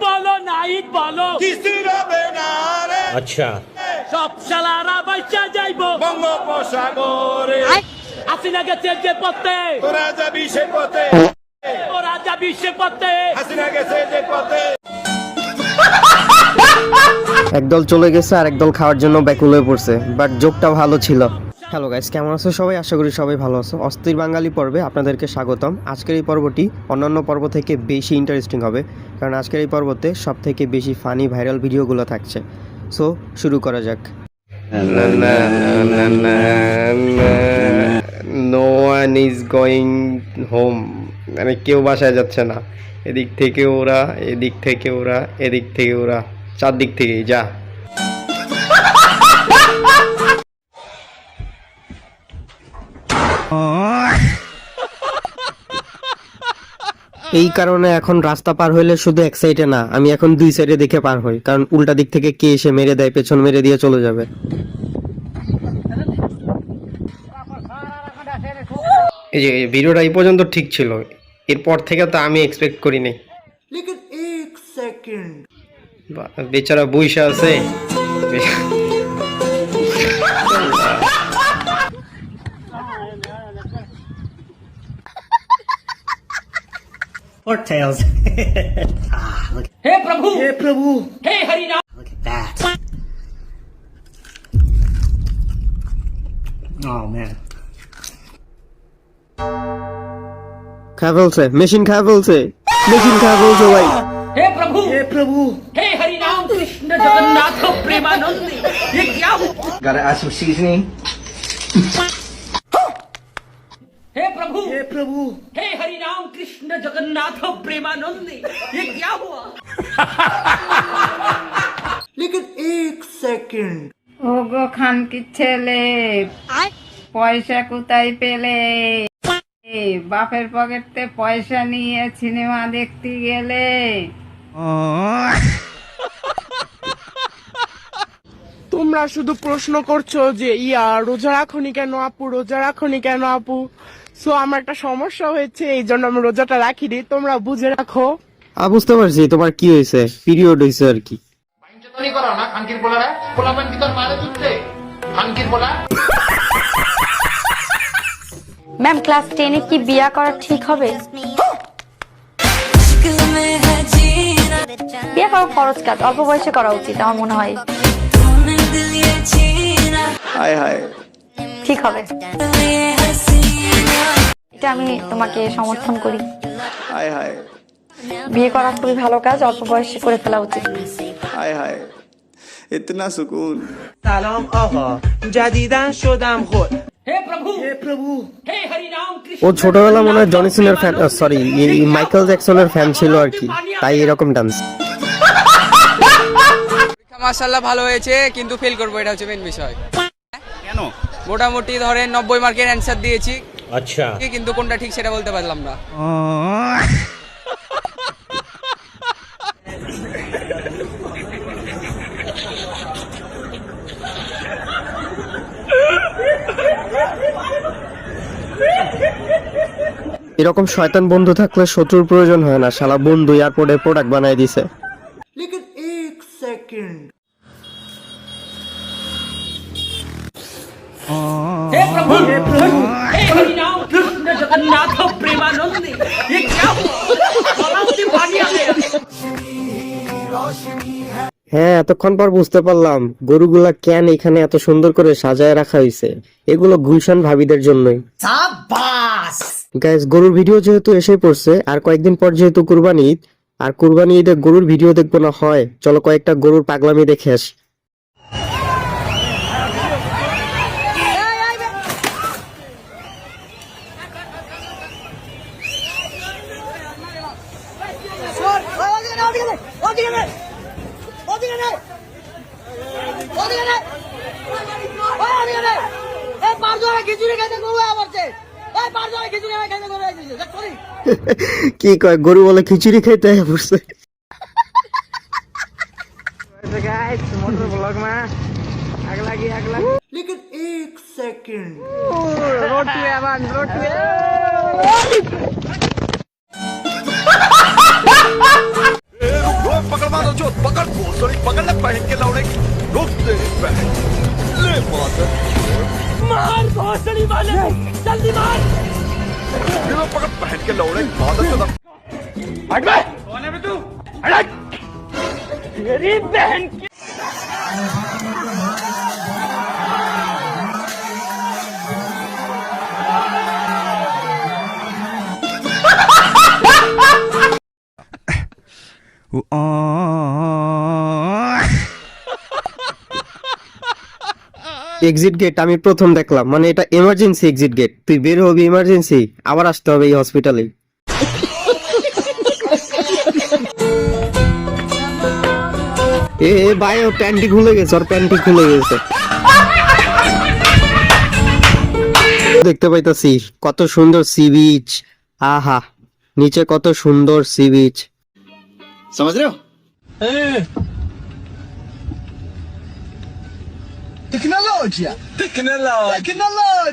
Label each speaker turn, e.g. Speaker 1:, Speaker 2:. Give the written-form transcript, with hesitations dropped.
Speaker 1: বলো নাহিদ বলো
Speaker 2: কিছু হবে না রে।
Speaker 3: अच्छा
Speaker 1: সব শালারা বাইচা যাইবো
Speaker 2: বঙ্গোপসাগরে
Speaker 1: হাসিনা গেছে যে পথে
Speaker 2: তোরা যাবি সে পথে,
Speaker 1: ওরা যাবি সে পথে।
Speaker 2: হাসিনা গেছে যে পথে।
Speaker 4: একদল চলে গেছে আর একদল খাওয়ার জন্য ব্যাকুল হয়ে পড়ছে, বাট জোকটা ভালো ছিল। হ্যালো গাইস, কেমন আছো সবাই? আশা করি সবাই ভালো আছো। অস্থির বাঙালি পর্বে আপনাদেরকে স্বাগতম। আজকের এই পর্বটি অন্যান্য পর্ব থেকে বেশি ইন্টারেস্টিং হবে, কারণ আজকের এই পর্বতে সব থেকে বেশি ফানি ভাইরাল ভিডিওগুলো থাকছে। সো শুরু করা যাক। No one is going home, মানে কেউ বাসায় যাচ্ছে না। এদিক থেকে ওরা, এদিক থেকে ওরা, এদিক থেকে ওরা, চারদিক থেকেই যা। এই কারণে এখন রাস্তা পার হইলে শুধু এক সাইডে না, আমি এখন দুই সাইডে দেখে পার হই, কারণ উল্টা দিক থেকে কে এসে মেরে দেয়, পেছন মেরে দিয়ে চলে যাবে। এই যে ভিডিওটা এই পর্যন্ত ঠিক ছিল, এরপর থেকে তো আমি এক্সপেক্ট করি নাই। বেচারা বইসা আছে।
Speaker 3: Or tails. Look
Speaker 1: hey Prabhu hey Hari Ram.
Speaker 3: at that. Oh man.
Speaker 4: খায় ফেলছে মেশিন, খায় ফেলছে মেশিন, খায় ফেলছে ভাই।
Speaker 1: हे प्रभु हे हरि राम कृष्ण जगन्नाथ प्रेमानंद। ये क्या हुआ?
Speaker 5: Gotta add some seasoning.
Speaker 1: हे प्रभु हे हरि राम कृष्ण जगन्नाथ प्रेमानंद। ये क्या हुआ?
Speaker 6: ওগো খানকি ছেলে, পয়সা কোথায় পেলে? বাপের পকেটে পয়সা নিয়ে সিনেমা দেখতে গেলে?
Speaker 7: তোমরা শুধু প্রশ্ন করছো যে রোজা রাখনি কেন আপু, রোজা রাখনি কেন আপু। সো আমার একটা সমস্যা হয়েছে, এই জন্য আমি রোজাটা রাখিনি, তোমরা বুঝে রাখো।
Speaker 4: বুঝতে পারছি তোমার কি হয়েছে, পিরিয়ড হয়েছে আর কি।
Speaker 8: ম্যাম ক্লাস 10-এ কি বিয়া করা ঠিক হবে? বিয়ে করার খরচ কাজ অল্প বয়সে করা উচিত আমার মনে হয়।
Speaker 4: হায় হায়,
Speaker 8: ঠিক হবে, এটা আমি তোমাকে সমর্থন করি।
Speaker 4: হায় হায়,
Speaker 8: বিয়ে করা খুবই ভালো কাজ, অল্প বয়সে করে ফেলা উচিত।
Speaker 4: হায় হায়, ইতনা সুকুন।
Speaker 7: سلام آقا جدیدن شدم خود
Speaker 1: हे प्रभु हे हरि राम कृष्ण।
Speaker 4: ও ছোটবেলা মনে হয় জনি সিনের ফ্যান, সরি মাইকেল জ্যাকসনের ফ্যান ছিল আর কি, তাই এরকম ডান্স।
Speaker 9: মাশাআল্লাহ ভালো হয়েছে, কিন্তু ফেল করবো, এটা হচ্ছে মেন বিষয়।
Speaker 3: কেন?
Speaker 9: মোটামুটি ধরেন 90 মার্কের অ্যান্সার দিয়েছি,
Speaker 3: अच्छा
Speaker 9: কিন্তু কোনটা ঠিক সেটা বলতে পারলাম না।
Speaker 4: এরকম শয়তান বন্ধু থাকলে শত্রুর প্রয়োজন হয় না, শালা বন্ধু এয়ারপোর্টে প্রোডাক্ট বানায় দিছে।
Speaker 1: हे प्रभु हे हरि राम कृष्ण जगन्नाथ प्रेमानंद। ये क्या हुआ? बालाउद्दीन पानी आ गया।
Speaker 4: হ্যাঁ, এতক্ষণ পর বুঝতে পারলাম গরুগুলা কেন এখানে এত সুন্দর করে সাজায় রাখা হয়েছে। এগুলো গুলশান ভাবিদের জন্যই। গাইস, গরুর ভিডিও যেহেতু এসে পড়ছে, আর কয়েকদিন পর যেহেতু কুরবানি ঈদ, আর কুরবানি ঈদে গরুর ভিডিও দেখবো না হয়, চলো কয়েকটা গরুর পাগলামি দেখে আসি। কি কয়, গরু বলে খিচুড়ি খাইতে পড়ছে।
Speaker 2: मारो जो पकड़ भोसड़ी पकड़ ले पहन के लौड़े रुक दे बहन ले माता
Speaker 1: मार भोसड़ी वाले जल्दी मार
Speaker 2: ये पकड़ पहन के लौड़े माता चोदा
Speaker 1: हट बे कौन है बे तू हट तेरी बहन की
Speaker 4: এক্সিট গেট আমি প্রথম দেখলাম, মানে এটা এমার্জেন্সি এক্সিট গেট। তুই বের হবি ইমার্জেন্সি, আবার আসতে হবে এই হসপিটালে। এ ভাই ও প্যান্টি খুলে গেছে, ওর প্যান্টি খুলে গেছে। দেখতে পাইতাছি কত সুন্দর সি বিচ, আহা নিচে কত সুন্দর সি বিচ।
Speaker 3: समझ रहे हो?
Speaker 2: टेक्नोलॉजी